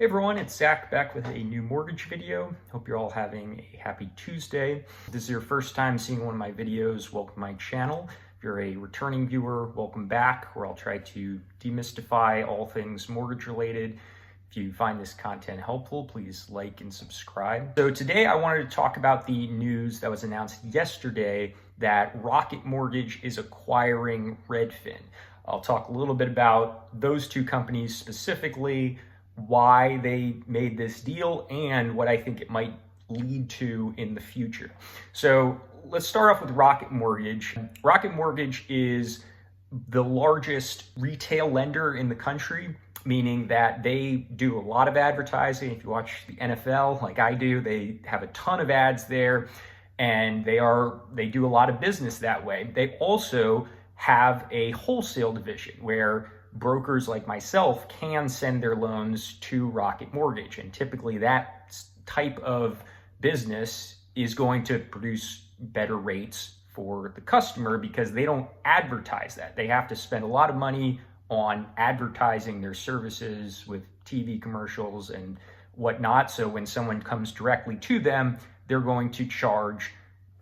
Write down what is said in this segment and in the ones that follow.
Hey everyone, it's Zach back with a new mortgage video. Hope you're all having a happy Tuesday. If this is your first time seeing one of my videos, welcome to my channel. If you're a returning viewer, welcome back, where I'll try to demystify all things mortgage related. If you find this content helpful, please like and subscribe. So today I wanted to talk about the news that was announced yesterday that Rocket Mortgage is acquiring Redfin. I'll talk a little bit about those two companies specifically, why they made this deal, and what I think it might lead to in the future. So let's start off with Rocket Mortgage. Rocket Mortgage is the largest retail lender in the country, meaning that they do a lot of advertising. If you watch the NFL like I do, they have a ton of ads there, and they do a lot of business that way. They also have a wholesale division where brokers like myself can send their loans to Rocket Mortgage. And typically that type of business is going to produce better rates for the customer because they don't advertise that. They have to spend a lot of money on advertising their services with TV commercials and whatnot. So when someone comes directly to them, they're going to charge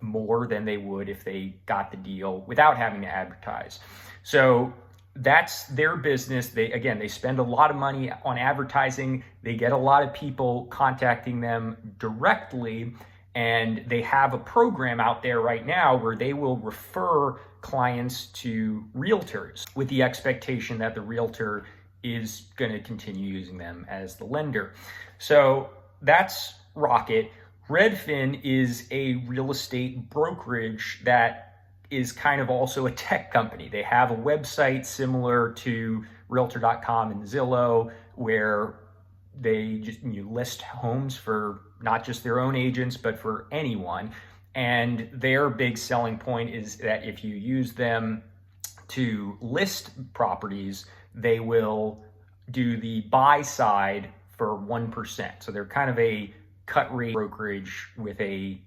more than they would if they got the deal without having to advertise. So that's their business. They spend a lot of money on advertising. They get a lot of people contacting them directly, and they have a program out there right now where they will refer clients to realtors with the expectation that the realtor is going to continue using them as the lender. So that's Rocket. Redfin is a real estate brokerage that is kind of also a tech company. They have a website similar to Realtor.com and Zillow, where they just list homes for not just their own agents, but for anyone. And their big selling point is that if you use them to list properties, they will do the buy side for 1%. So they're kind of a cut rate brokerage with a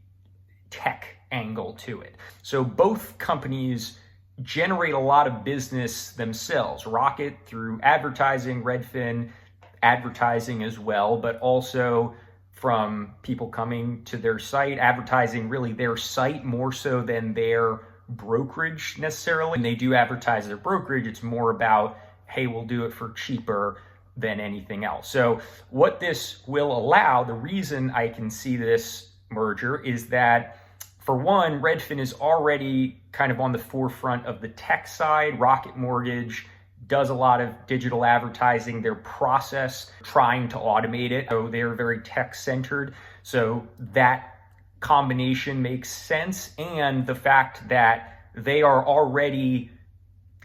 tech angle to it. So both companies generate a lot of business themselves. Rocket through advertising, Redfin advertising as well, but also from people coming to their site, advertising really their site more so than their brokerage necessarily. When they do advertise their brokerage, it's more about, hey, we'll do it for cheaper than anything else. So what this will allow, the reason I can see this merger is that, for one, Redfin is already kind of on the forefront of the tech side. Rocket Mortgage does a lot of digital advertising, their process, trying to automate it. So they're very tech-centered. So that combination makes sense. And the fact that they are already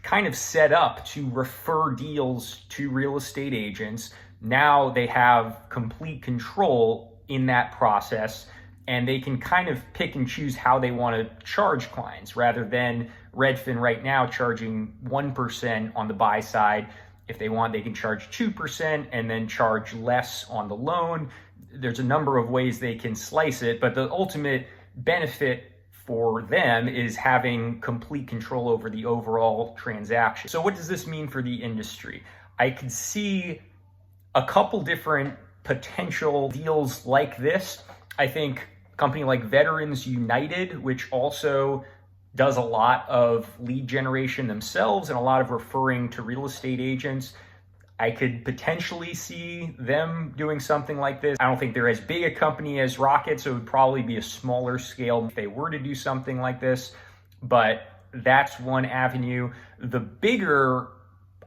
kind of set up to refer deals to real estate agents, now they have complete control in that process, and they can kind of pick and choose how they want to charge clients, rather than Redfin right now charging 1% on the buy side. If they want, they can charge 2% and then charge less on the loan. There's a number of ways they can slice it, but the ultimate benefit for them is having complete control over the overall transaction. So what does this mean for the industry? I could see a couple different potential deals like this. I think a company like Veterans United, which also does a lot of lead generation themselves and a lot of referring to real estate agents, I could potentially see them doing something like this. I don't think they're as big a company as Rocket, so it would probably be a smaller scale if they were to do something like this, but that's one avenue. The bigger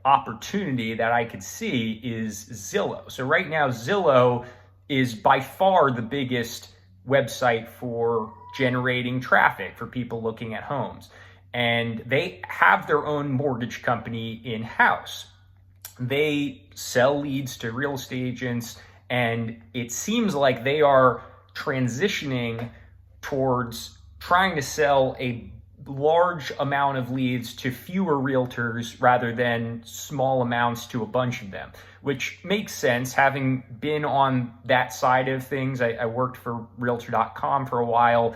opportunity that I could see is Zillow. So right now, Zillow is by far the biggest website for generating traffic for people looking at homes. And they have their own mortgage company in-house. They sell leads to real estate agents, and it seems like they are transitioning towards trying to sell a large amount of leads to fewer realtors rather than small amounts to a bunch of them, which makes sense. Having been on that side of things, I worked for Realtor.com for a while.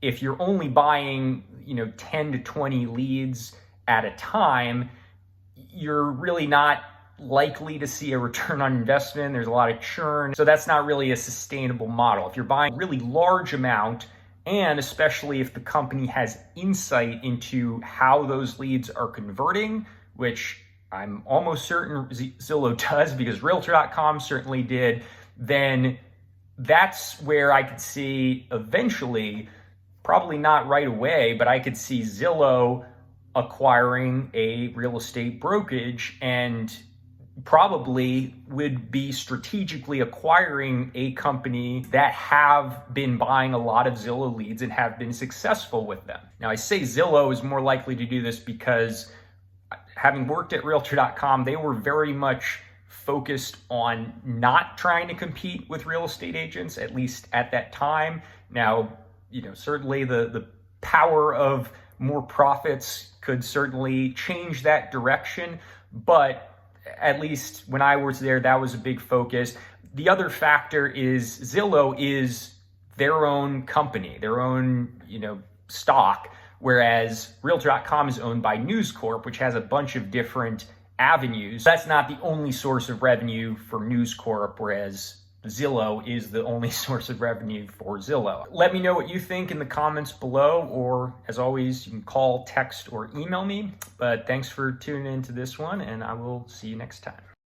If you're only buying, 10 to 20 leads at a time, you're really not likely to see a return on investment. There's a lot of churn. So that's not really a sustainable model. If you're buying a really large amount, and especially if the company has insight into how those leads are converting, which I'm almost certain Zillow does because Realtor.com certainly did, then that's where I could see eventually, probably not right away, but I could see Zillow acquiring a real estate brokerage and probably would be strategically acquiring a company that have been buying a lot of Zillow leads and have been successful with them. Now, I say Zillow is more likely to do this because having worked at Realtor.com, they were very much focused on not trying to compete with real estate agents, at least at that time. Now, certainly the power of more profits could certainly change that direction, but at least when I was there, that was a big focus. The other factor is Zillow is their own company, their own, stock, whereas Realtor.com is owned by News Corp, which has a bunch of different avenues. That's not the only source of revenue for News Corp, whereas Zillow is the only source of revenue for Zillow. Let me know what you think in the comments below, or as always, you can call, text, or email me. But thanks for tuning into this one, and I will see you next time.